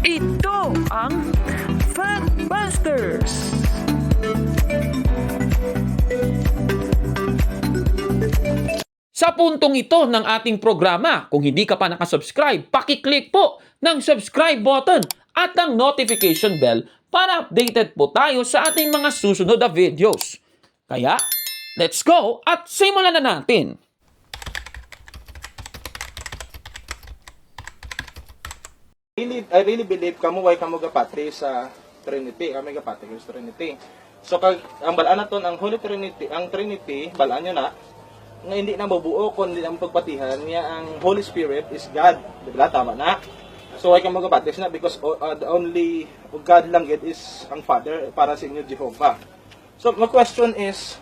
Ito ang Factbusters! Sa puntong ito ng ating programa, kung hindi ka pa nakasubscribe, pakiclick po ng subscribe button at ang notification bell para updated po tayo sa ating mga susunod na videos. Kaya, let's go at simulan na natin! I really believe kamo way kamo gapatri sa Trinity, kami gapatri sa Trinity. So kag ang balaan naton ang Holy Trinity, ang Trinity balaan nyo na nga hindi na mabuo kundi ang pagpatihan niya ang Holy Spirit is God. Di ba tama na? So way kamo gapatri na because the only God lang gid is ang Father para sa inyo Jehovah. So my question is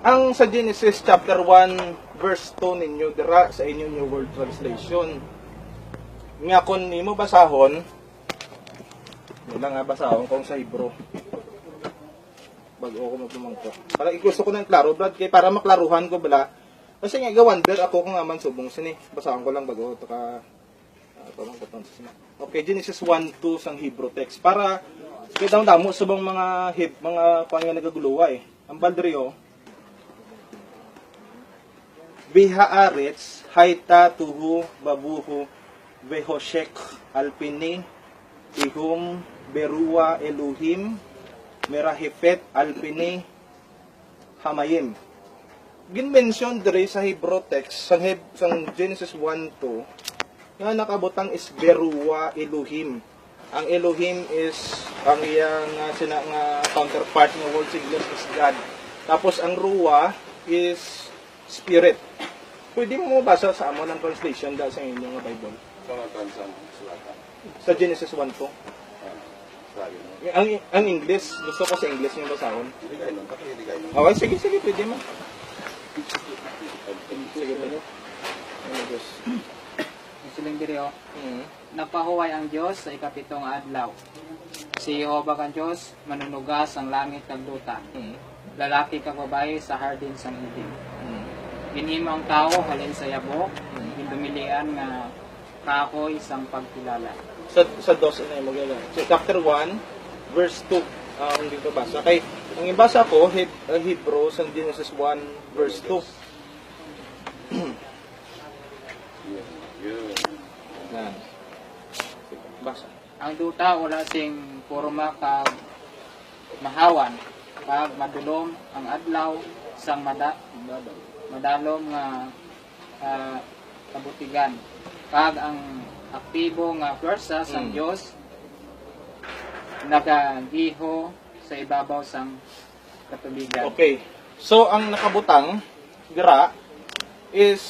ang sa Genesis chapter 1 verse 2 ninyo dira sa inyo New World Translation nga kung nimo basahon wala nga basahon kung sa Hebrew bago ako magpumangkot para gusto ko nang klaro brad kay para maklaruhan ko bala kasi nga gawander ako kung aman subong sini basahon ko lang bago to ka pamangkot ng sini. Okay, Genesis 1:2 sang Hebrew text para kita damo subong mga pangya nagaguluwa ang baldrio Bihaaretz, Haita, Tuhu, Babuhu, Vehoshek, Alpini, Ihum, Berua, Elohim, Merahipet, Alpini, Hamayim. Gin-mention diri sa Hebrew text, sang Genesis 1:2, nga nakabutang is Berua, Elohim. Ang Elohim is ang iyang counterpart ng word English is God. Tapos ang Ruwa is Spirit. Pwede mo mabasa sa amon ang translation dahil sa inyong Bible. Sa Genesis 1:2. Ang English, gusto ko sa English yung basahon. Okay, sige, pwede mo. Sige, pwede. Siling diriyo. Napahuway ang Diyos sa ikapitong adlaw. Si Jehovah kang Diyos, manunugas ang langit kag duta. Lalaki kag babae sa hardin sang Eden. Ginhimo ang tao halin sa yabok, gindumilian nga kahoy sang pagkilala. Sa dos na mo gala. So chapter 1 verse 2 ang dito basa. Kay ang ibasa ko Hebrew sa Genesis 1 verse 2. Yan. Basa. Ang duta wala sing porma kag mahawan, kag madulom ang adlaw sang madalom nga kabutigan. Kag ang aktibo nga pwersa sang Dios nagagiho sa ibabaw sang katubigan. Okay. So ang nakabutang gira is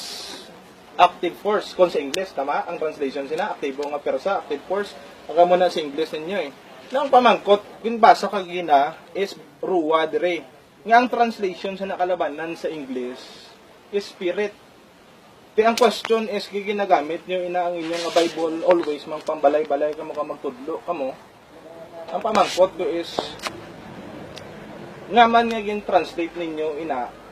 active force kung sa English tama ang translation sina aktibo nga pwersa, active force. Aga mo na sa English ninyo Nang pamangkot ginbasa kag gina is ruwa dire. Nga ang translation sa nakalabanan sa English is spirit. Kaya ang question is, ginagamit nyo ang inyong Bible always, mang pambalay-balay kamo ka magtudlo kamo. Ang pamangkot do is, nga man nga gin-translate ninyo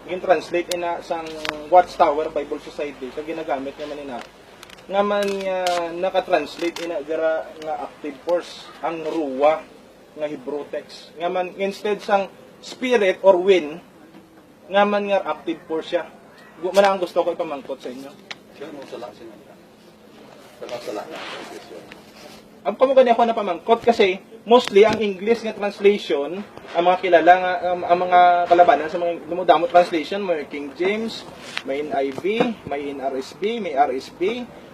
gin-translate sang Watchtower Bible Society, kag ginagamit naman nga man nga naka-translate gara nga active force, ang ruwa nga Hebrew text. Nga man, instead sang spirit or wind, nga man nga active force siya. Mana ang gusto ko ipamangkot sa inyo. Ang kamugani ako na pamangkot kasi mostly ang English nga translation, ang mga kilala nga ang mga kalabanan sa mga dumudamo translation, may King James, may NIV, may NRSV, may RSV,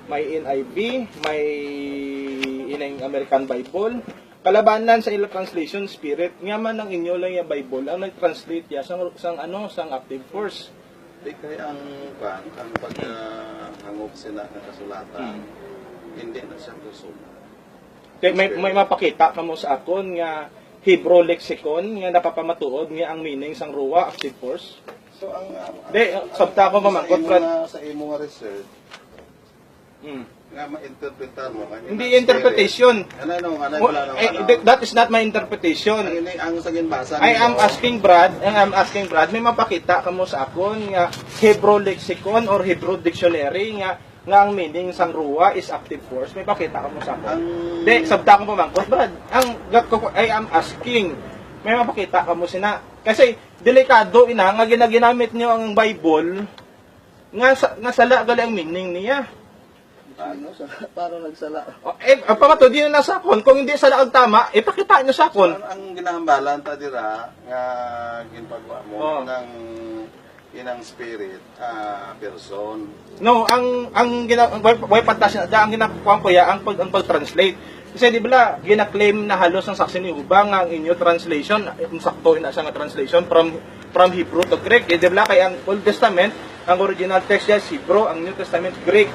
may NIV, may inang American Bible. Kalabanan sa ilang translation spirit, nga man ang inyo lang yung Bible, ang nag-translate ya sang active force. Kaya ang paghangop sila ng kasulatan, hindi na siya kusog. Kaya may mapakita kamo sa akon nga Hebrew lexicon nga napapamatuod nga ang meaning sang ruwa active force. So ang sabta ko mamangkot sa imo nga research, nga ma-interpretar mo kanya. Hindi interpretation. That is not my interpretation. Ang sa ginbasa. I am asking Brad, may mapakita kamo sa akon nga Hebrew lexicon or Hebrew dictionary nga nga ang meaning sang ruwa is active force, may pakita ka mo sa ako. Ang- Di, sabta ko pamangkot, Brad. I am asking, may mapakita ka mo sina. Kasi, delikado ina, nga ginaginamit niyo ang Bible, nga sala gali ang meaning niya. Paano nagsala? Pamato, di na nasa akon. Kung hindi sala ang tama, ipakita niyo sa akon. Ang ginahambalan ta dira nga ginpagawa mo Oo. ng inang spirit person. No, ang way pantasya ang ginakuha ko ya ang pag-translate. Kasi di ba gina-claim na halos ang saksi ni Uba nga ang inyo translation, sakto ina siya nga translation from Hebrew to Greek. Di ba kay ang Old Testament, ang original text niya is Hebrew, ang New Testament Greek.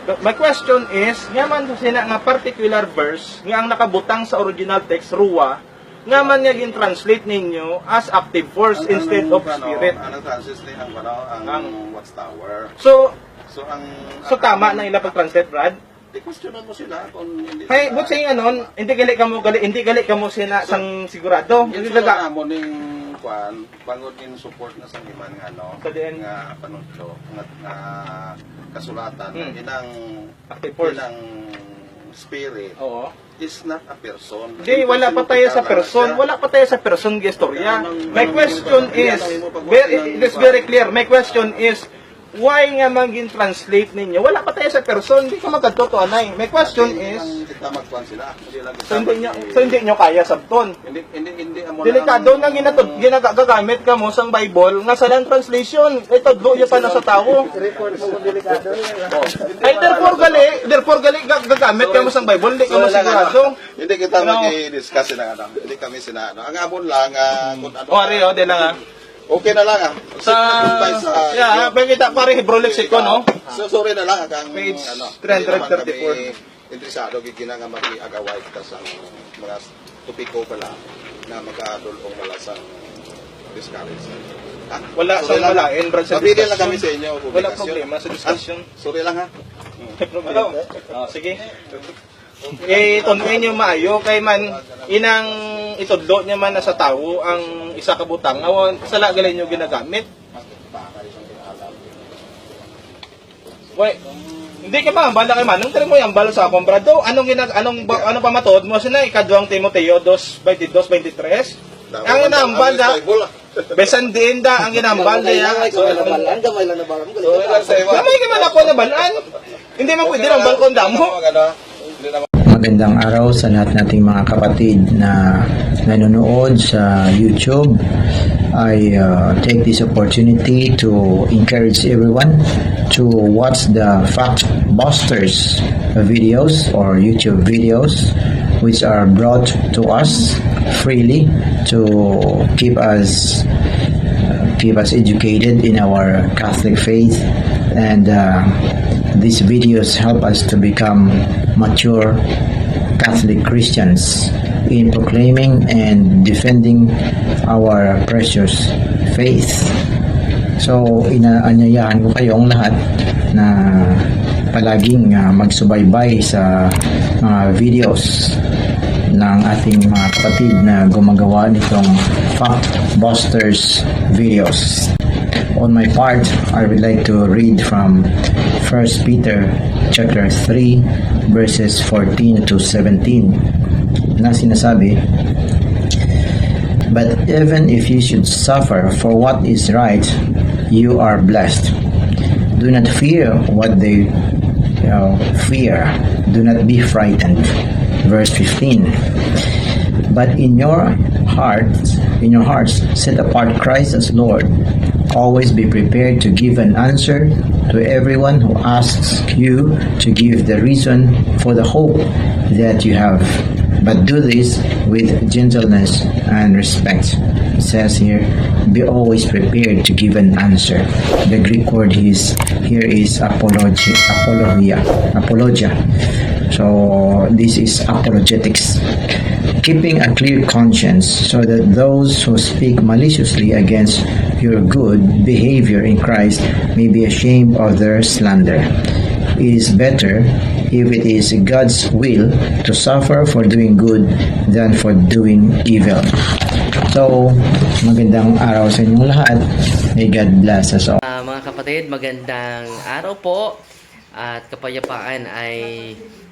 But my question is, nga man sina nga particular verse nga ang nakabutang sa original text ruwa, nga man nga gin-translate ninyo as active force instead of spirit. Ano translate ang watchtower. So ang tama na ila pag-translate, Brad. i-questionan mo sila kung hindi. Hey, but saying anon, hindi gali ka mo sina sang sigurado. Yung Hindi sila daga. na mo ning kwan, pangod in support na sa iman nga no. Sa diin. Nga panudlo nga kasulatan Hmm. inang Active force. inang spirit Oo. is not a person. Hindi, wala pa tayo sa person. Wala pa tayo sa person gestorya. My question is, it is very clear. My question is, why nga maging translate ninyo? Wala pa tayo sa person. Hindi ka magkatoto, anay. My question is, kita magkuhan sila. Hindi lang kita so hindi nyo kaya sabton. hindi amo Delikado na ginagagamit ka mo sang Bible nga sa lang translation. Ito, doon pa na sa tao. Ay, therefore gali, gagamit ka mo sang Bible, hindi ka mo sigurado. Hindi kita Ano? mag-i-discuss na ano. Hindi kami sinano. Ang abon lang kung ano. O, Rio, di lang Okay na lang Sa, yeah, kita pare Hebrew lexicon, no? So sorry na lang kang Page ano. 334. Interesado gid nga maki-agaway kita sa mga topiko pala na magkadulong malasang discourage. Wala sa malain, Brad, sa Mabigyan lang discussion. kami sa inyo. Wala publikasyon. problema sa discussion. Sorry lang ha. May problema. Sige. Tunuin nyo maayo kay man inang itudlo niya man na sa tao ang isa ka butang awon sala galay nyo ginagamit. Wait, hindi ka ba ambala kay manong tiri mo yung ambal sa akong brado. Anong ano pa matod mo sina ikaduhang Timoteo 2:22-23? Ang inambal da besan din da ang inambal da ya. Gamay ka man ako na balaan. Hindi man pwede ang balkon damo. Magandang araw sa lahat nating mga kapatid na nanonood sa YouTube. I take this opportunity to encourage everyone to watch the Fact Busters videos or YouTube videos which are brought to us freely to keep us educated in our Catholic faith, and these videos help us to become mature Catholic Christians in proclaiming and defending our precious faith. So, inaanyayahan ko kayong lahat na palaging magsubaybay sa mga videos ng ating mga kapatid na gumagawa nitong Fact Busters videos. On my part, I would like to read from 1 Peter chapter 3 verses 14 to 17 na sinasabi, "But even if you should suffer for what is right, you are blessed. Do not fear what they fear. Do not be frightened." Verse 15, "But in your hearts, set apart Christ as Lord. Always be prepared to give an answer to everyone who asks you to give the reason for the hope that you have. But do this with gentleness and respect." It says here, be always prepared to give an answer. The Greek word here is apologia. So this is apologetics. Keeping a clear conscience so that those who speak maliciously against your good behavior in Christ may be ashamed of their slander. It is better, if it is God's will, to suffer for doing good than for doing evil. So, magandang araw sa inyong lahat. May God bless us all. Mga kapatid, magandang araw po. at kapayapaan ay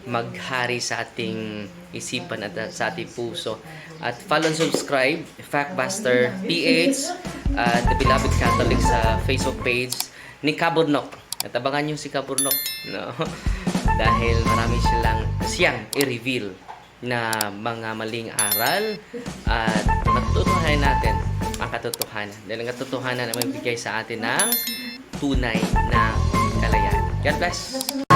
maghari sa ating isipan at sa ating puso. At follow and subscribe Factbuster PH at The Beloved Catholic sa Facebook page ni Kaburnok. At abangan nyo si Kaburnok, no? Dahil marami siyang i-reveal na mga maling aral at matutuhanan natin ang katotohanan. Dahil ang katotohanan ay magbigay sa atin ng tunay na kalayaan. God bless!